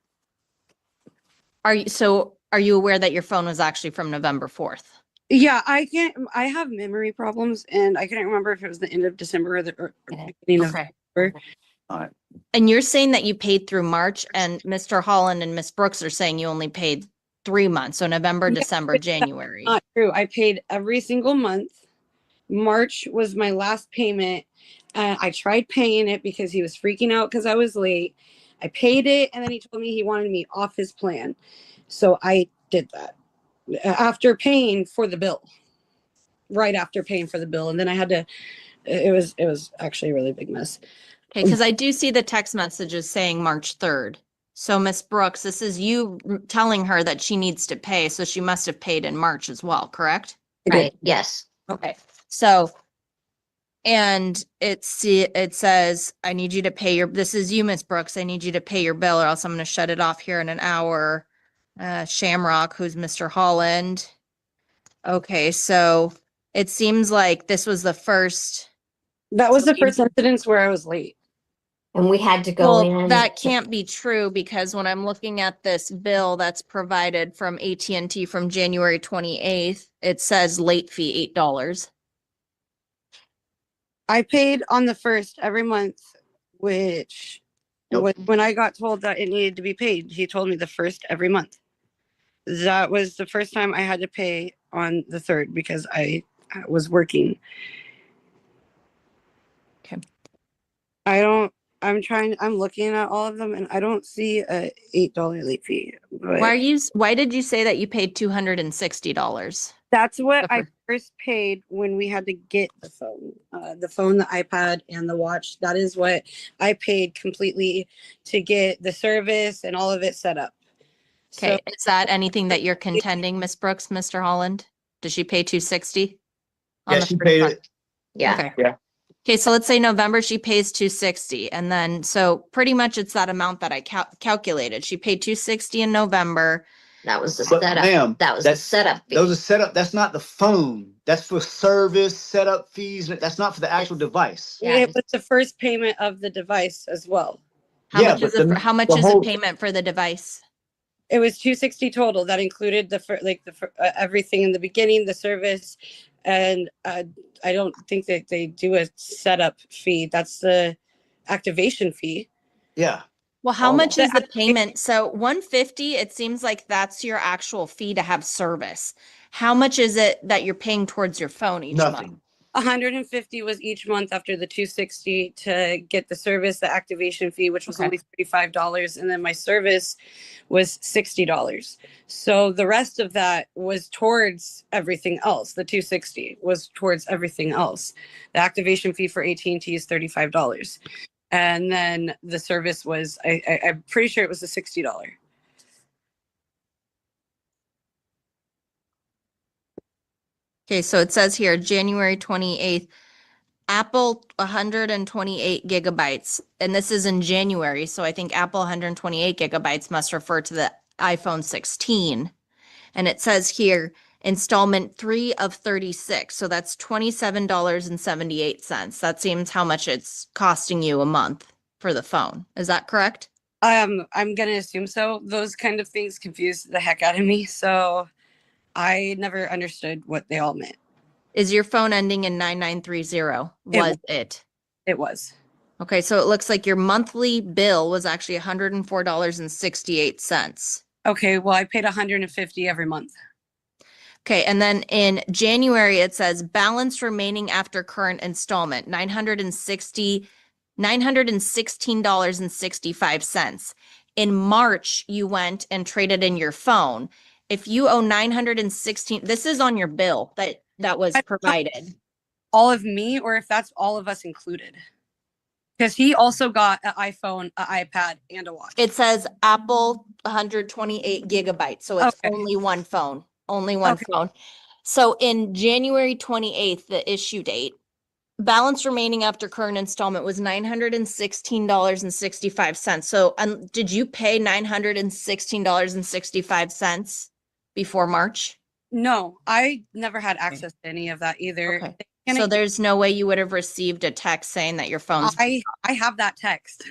Are you aware that your phone was actually from November 4th? yeah, I have memory problems, and I couldn't remember if it was the end of December or the beginning of November. And you're saying that you paid through March, and Mr. Holland and Miss Brooks are saying you only paid 3 months, so November, December, January. Not true. I paid every single month. March was my last payment. I tried paying it because he was freaking out because I was late. I paid it, and then he told me he wanted me off his plan. So I did that after paying for the bill. Right after paying for the bill. And then I had to, it was actually a really big mess. Okay, because I do see the text messages saying March 3rd. So Miss Brooks, this is you telling her that she needs to pay, so she must have paid in March as well, correct? Right, yes. Okay, so, and it says, I need you to pay this is you, Miss Brooks, I need you to pay your bill or else I'm gonna shut it off here in an hour. Shamrock, who's Mr. Holland. Okay, so it seems like this was the first. That was the first incidence where I was late. And we had to go in. That can't be true because when I'm looking at this bill that's provided from AT&T from January 28th, it says late fee $8. I paid on the 1st every month, which was when I got told that it needed to be paid. He told me the 1st every month. That was the first time I had to pay on the 3rd because I was working. Okay. I'm looking at all of them and I don't see a $8 late fee. Why did you say that you paid $260? That's what I first paid when we had to get the phone, the iPad, and the watch. That is what I paid completely to get the service and all of it set up. Okay, So is that anything that you're contending, Miss Brooks, Mr. Holland? Does she pay 260? Yeah, she paid it. Yeah, Okay. Yeah. Okay, so let's say November, she pays 260, and then, so pretty much it's that amount that I calculated. She paid 260 in November. that was the But setup. ma'am, That was the that's- setup fee. Those are set up. That's not the phone. That's for service, setup fees. That's not for the actual device. Yeah, it was the first payment of the device as well. How Yeah, much is but it, the- how much the is the whole- payment for the device? It was 260 total. That included everything in the beginning, the service, and I don't think that they do a setup fee. That's the activation fee. Yeah. Well, how Oh. much is The the payment? So 150, it seems like that's your actual fee to have service. How much is it that you're paying towards your phone each month? Nothing. 150 was each month after the 260 to get the service, the activation fee, which was Okay. only $35, and then my service was $60. So the rest of that was towards everything else. The 260 was towards everything else. The activation fee for AT&T is $35, and then the service was I'm pretty sure it was a $60. Okay, so it says here, January 28th, Apple 128 gigabytes, and this is in January, so I think Apple 128 gigabytes must refer to the iPhone 16. And it says here, installment 3 of 36, so that's $27.78. That seems how much it's costing you a month for the phone. Is that correct? I'm gonna assume so. Those kind of things confuse the heck out of me, so I never understood what they all meant. Is your phone ending in 9930? Was it? It was. Okay, so it looks like your monthly bill was actually $104.68. Okay, well, I paid 150 every month. Okay, and then in January, it says balance remaining after current installment, $916.65. In March, you went and traded in your phone. If you owe 916, this is on your bill that was provided. All of me, or if that's all of us included. Because he also got an iPhone, an iPad, and a watch. It says Apple 128 gigabytes, so it's Okay. only one phone, only one Okay. phone. So in January 28th, the issue date, balance remaining after current installment was $916.65. So did you pay $916.65 before March? No, I never had access to any of that either. Okay. And So there's no way you would have received a text saying that your phone's I have that text.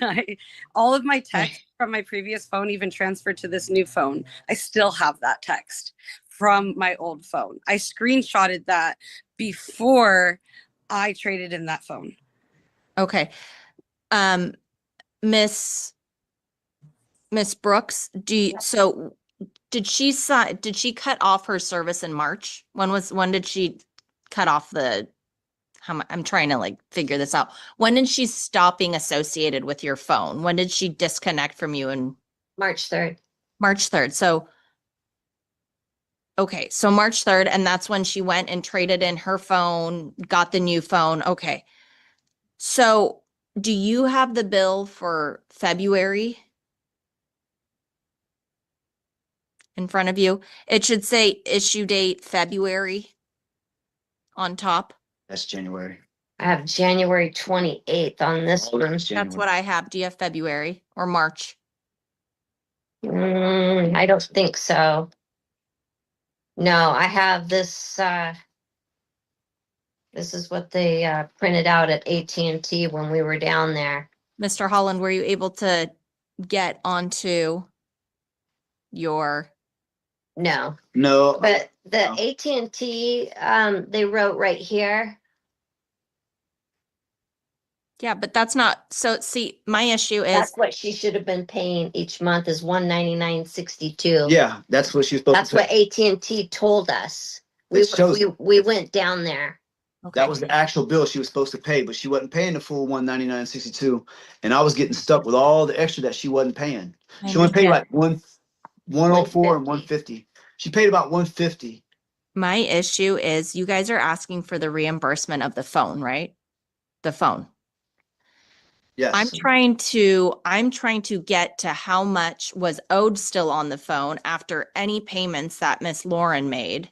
All of my texts from my previous phone even transferred to this new phone. I still have that text from my old phone. I screenshotted that before I traded in that phone. okay. Miss Brooks, so did she cut off her service in March? When did she cut off I'm trying to like figure this out. When did she stop being associated with your phone? When did she disconnect from you in March 3rd. March 3rd? So, okay, so March 3rd, and that's when she went and traded in her phone, got the new phone. Okay. So, do you have the bill for February in front of you? It should say issue date February on top. That's January. I have January 28th on this Oh, one. that's January. That's what I have. Do you have February or March? I don't think so. No, I have this, this is what they printed out at AT&T when we were down there. Mr. Holland, were you able to get onto your, No, No. but the No. AT&T, they wrote right here. yeah, but that's not, so see, my issue is, That's what she should have been paying each month is $199.62. Yeah, that's what she was supposed That's to what pay. AT&T told us. It shows- We went down there. okay, That was the actual bill she was supposed to pay, but she wasn't paying the full $199.62. And I was getting stuck with all the extra that she wasn't paying. I She only paid understand. like 104 and 150. 150. She paid about 150. My issue is you guys are asking for the reimbursement of the phone, right? The phone. Yes. I'm trying to get to how much was owed still on the phone after any payments that Miss Lauren made.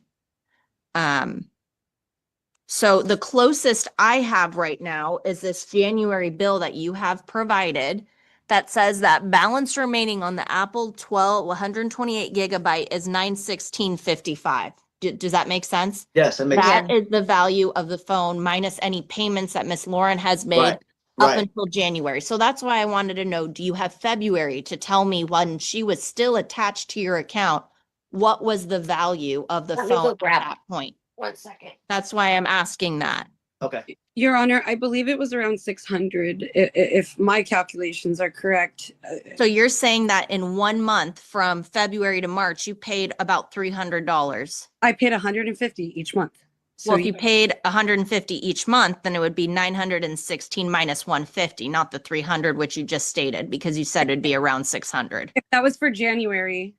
So the closest I have right now is this January bill that you have provided that says that balance remaining on the Apple 12, 128 gigabyte is 916.55. Does that make sense? Yes, that makes That sense. is the value of the phone minus any payments that Miss Lauren has made Right. up Right. until January. So that's why I wanted to know, do you have February to tell me when she was still attached to your account? What was the value of the Let me go phone at grab that point? 1 second. That's why I'm asking that. Okay. Your Honor, I believe it was around 600, if my calculations are correct. So you're saying that in 1 month from February to March, you paid about $300. I paid 150 each month. So Well, if you paid 150 each month, then it would be 916 minus 150, not the 300, which you just stated, because you said it'd be around 600. if that was for January,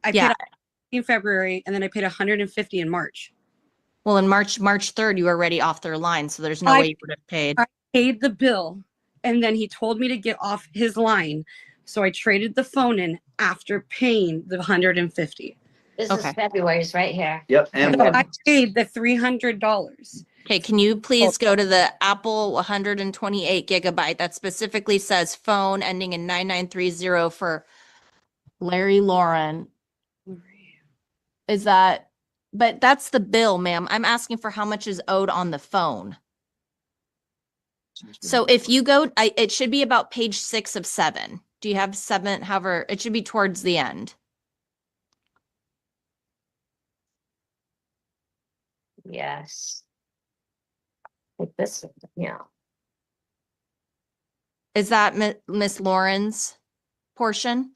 I Yeah. paid in February, and then I paid 150 in March. Well, in March 3rd, you were already off their line, so there's no I- way you would have paid. I paid the bill, and then he told me to get off his line. So I traded the phone in after paying the 150. This Okay. is February's right here. Yep. And Okay. I paid the $300. Okay, can you please go to the Apple 128 gigabyte that specifically says phone ending in 9930 for Larry Lauren? Is that, but that's the bill, ma'am. I'm asking for how much is owed on the phone. So if you go, it should be about page 6 of 7. Do you have 7? However, it should be towards the end. Yes. Like this, yeah. Is that Miss Lauren's portion?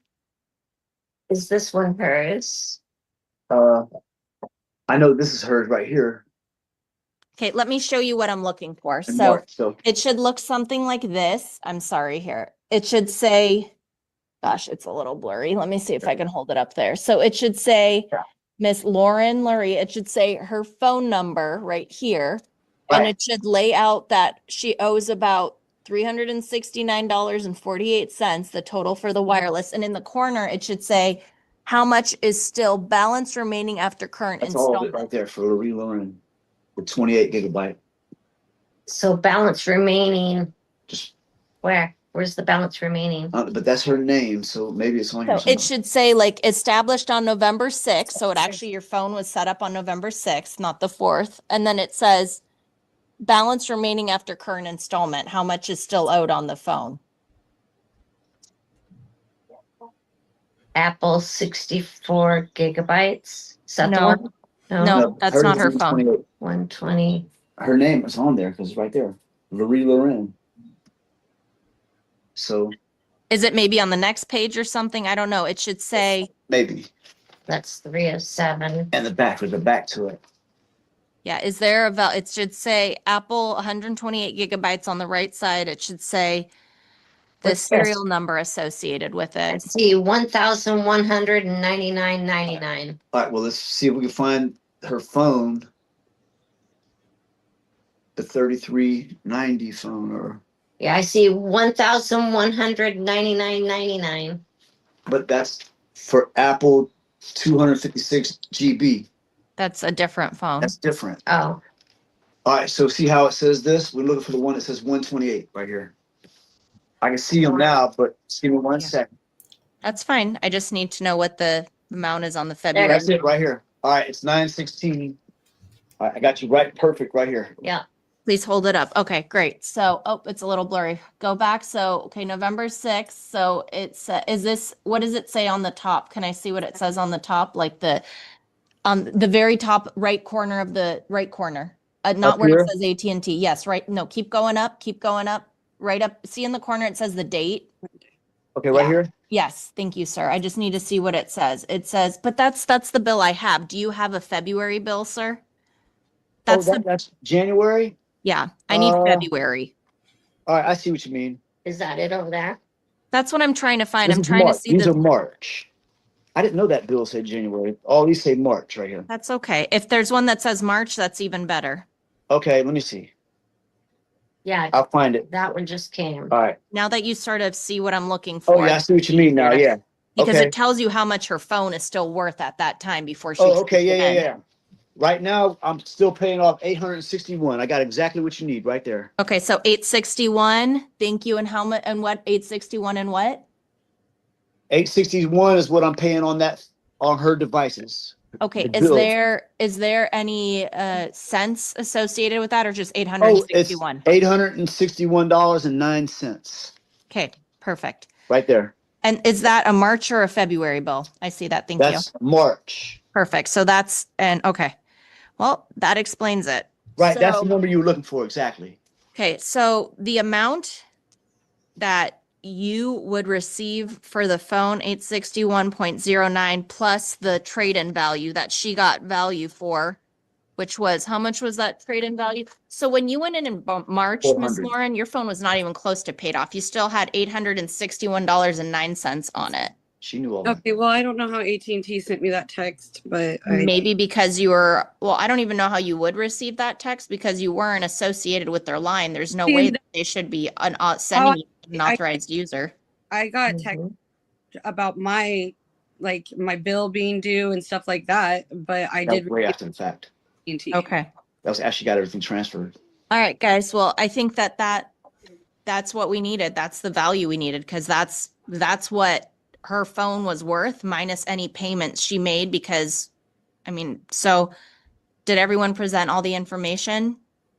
Is this one hers? I know this is hers right here. Okay, let me show you what I'm looking for. in So March, so it should look something like this. I'm sorry here. It should say, gosh, it's a little blurry. Let me see if I can hold it up there. So it should say Yeah. Miss Lauren Lurie. It should say her phone number right here. And Right. it should lay out that she owes about $369.48, the total for the wireless. And in the corner, it should say how much is still balance remaining after current that's all of it installment. right there for Larry Lauren, the 28 gigabyte. So balance remaining, Just, where's the balance remaining? but that's her name, so maybe it's on here So somewhere. it should say like established on November 6th. So it actually, your phone was set up on November 6th, not the 4th. And then it says balance remaining after current installment. How much is still owed on the phone? Apple 64 gigabytes. Is that the No. one? No, that's hers not is her phone. 128. 120. Her name is on there because it's right there, Larry Lauren. So Is it maybe on the next page or something? I don't know. It should say, maybe, That's 307. and the back, with the back to it. yeah, is there a it should say Apple 128 gigabytes on the right side. It should say the What's this? serial number associated with I it. see 1,199.99. All right, well, let's see if we can find her phone, the 3390 phone, or, Yeah, I see 1,199.99. but that's for Apple 256 GB. That's a different phone. That's different. Oh, All right, so see how it says this? We're looking for the one that says 128 right here. I can see them now, but just give me one Yeah. second. That's fine. I just need to know what the amount is on the There it February. That's it right here. All right, it's 916. All right, I got you right, perfect right here. yeah. Please hold it up. Okay, great. So, oh, it's a little blurry. Go back. So, okay, November 6th. So it's, is this, what does it say on the top? Can I see what it says on the top? Like on the very top right corner of the right corner, not Up where here? it says AT&T. Yes, right. No, keep going up, right up. See in the corner, it says the date. Okay, right Yeah. here? Yes, thank you, sir. I just need to see what it says. It says, but that's the bill I have. Do you have a February bill, sir? That's the, That's January? yeah, I need Uh, February. All right, I see what you mean. Is that it over there? That's what I'm trying to find. This I'm is trying to March. see These are the, March. I didn't know that bill said January. All these say March right here. that's okay. If there's one that says March, that's even better. Okay, let me see. Yeah, I'll find it. that one just came. All right. Now that you sort of see what I'm looking Oh, for. yeah, I see what you mean now. Yeah. Because Okay. it tells you how much her phone is still worth at that time before she. Oh, okay. Yeah, trades it yeah, in. yeah. Right now, I'm still paying off 861. I got exactly what you need right there. Okay, so 861, thank you. And how much, and what, 861 and what? 861 is what I'm paying on that, on her devices. Okay, The is bill. there any cents associated with that or just Oh, it's 861? $861.09 Okay, perfect. right there. And is that a March or a February bill? I see that, thank you. That's March. Perfect, so that's, and okay. Well, that explains it. Right, that's the So- number you were looking for, exactly. Okay, so the amount that you would receive for the phone, 861.09 plus the trade-in value that she got value for, which was, how much was that trade-in value? So when you went in March, Miss 400. Lauren, your phone was not even close to paid off. You still had $861.09 on it. She knew all that. Okay, well, I don't know how AT&T sent me that text, but Maybe because you were, well, I don't even know how you would receive that text because you weren't associated with their line. There's no way that they should be sending you an authorized user. I got text about my bill being due and stuff like that, but I That was did way after the fact. AT&T. Okay. That was actually got everything transferred. All right, guys. Well, I think that's what we needed. That's the value we needed because that's what her phone was worth minus any payments she made because, I mean, so did everyone present all the information?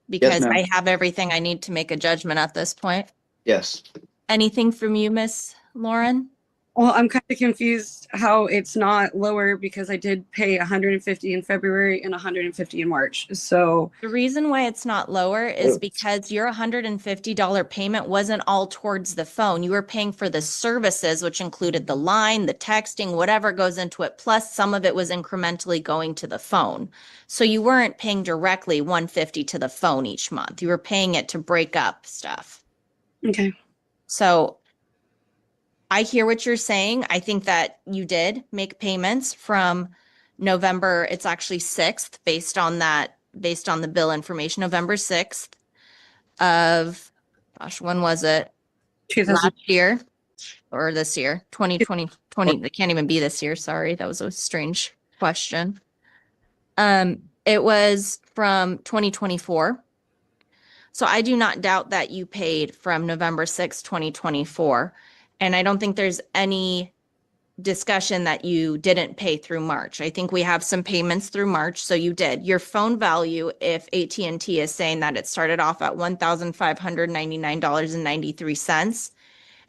Because ma'am. I have everything I need to make a judgment at this point. Yes. Anything from you, Miss Lauren? Well, I'm kind of confused how it's not lower because I did pay 150 in February and 150 in March. So The reason why it's not lower is Oh. because your $150 payment wasn't all towards the phone. You were paying for the services, which included the line, the texting, whatever goes into it. Plus some of it was incrementally going to the phone. So you weren't paying directly 150 to the phone each month. You were paying it to break up stuff. okay. So I hear what you're saying. I think that you did make payments from November, it's actually 6th based on the bill information, November 6th of, gosh, when was it? 2000. Last year or this year? 2020, it can't even be this year. Sorry. That was a strange question. It was from 2024. So I do not doubt that you paid from November 6th, 2024. And I don't think there's any discussion that you didn't pay through March. I think we have some payments through March, so you did. Your phone value, if AT&T is saying that it started off at $1,599.93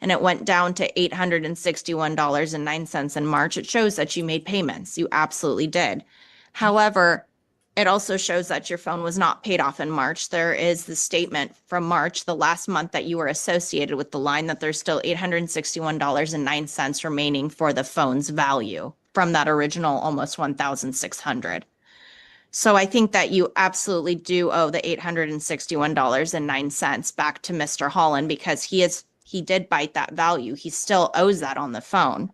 and it went down to $861.09 in March, it shows that you made payments. You absolutely did. However, it also shows that your phone was not paid off in March. There is the statement from March, the last month that you were associated with the line, that there's still $861.09 remaining for the phone's value from that original almost $1,600. So I think that you absolutely do owe the $861.09 back to Mr. Holland because he did bite that value. He still owes that on the phone.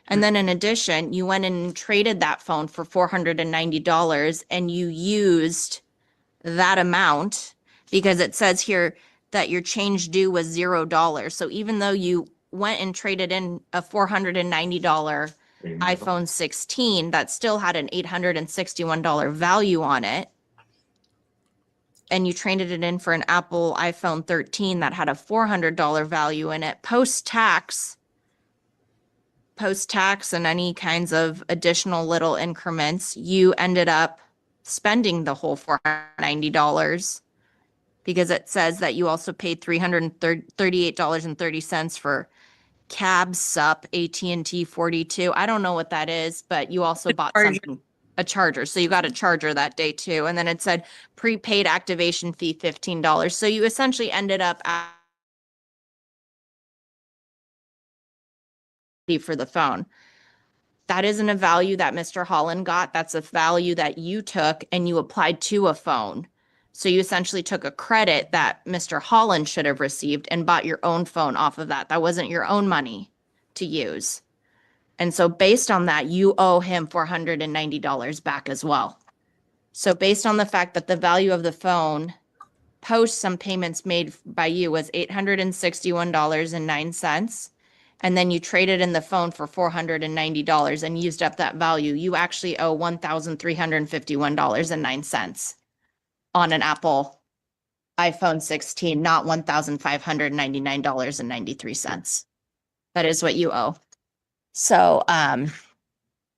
And then in addition, you went and traded that phone for $490 and you used that amount because it says here that your change due was $0. So even though you went and traded in a $490 iPhone 16 that still had an $861 value on it, and you traded it in for an Apple iPhone 13 that had a $400 value in it, post-tax and any kinds of additional little increments, you ended up spending the whole $490 because it says that you also paid $338.30 for cab sup AT&T 42. I don't know what that is, but you also bought something, a charger. So you got a charger that day too. And then it said prepaid activation fee $15. So you essentially ended up for the phone. That isn't a value that Mr. Holland got. That's a value that you took and you applied to a phone. So you essentially took a credit that Mr. Holland should have received and bought your own phone off of that. That wasn't your own money to use. And so based on that, you owe him $490 back as well. So based on the fact that the value of the phone post, some payments made by you was $861.09. And then you traded in the phone for $490 and used up that value. You actually owe $1,351.09 on an Apple iPhone 16, not $1,599.93. That is what you owe. So,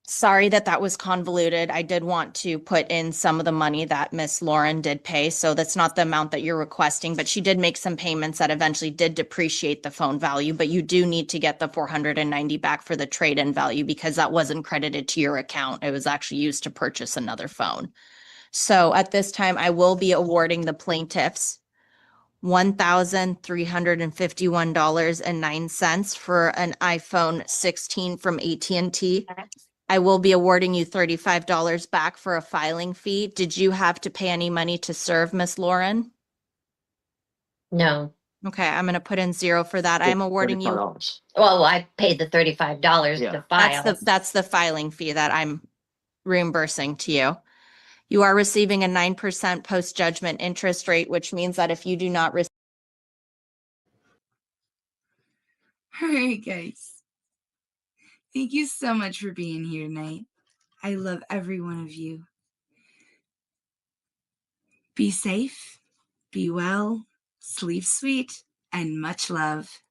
sorry that was convoluted. I did want to put in some of the money that Miss Lauren did pay. So that's not the amount that you're requesting, but she did make some payments that eventually did depreciate the phone value, but you do need to get the 490 back for the trade-in value because that wasn't credited to your account. It was actually used to purchase another phone. So at this time, I will be awarding the plaintiffs $1,351.09 for an iPhone 16 from AT&T. I will be awarding you $35 back for a filing fee. Did you have to pay any money to serve, Miss Lauren? No. Okay, I'm gonna put in 0 for that. I'm awarding you, $35. Well, I paid the $35 Yeah. to file. that's the filing fee that I'm reimbursing to you. You are receiving a 9% post-judgment interest rate, which means that if you do not receive. All right, guys. Thank you so much for being here tonight. I love every one of you. Be safe, be well, sleep sweet, and much love.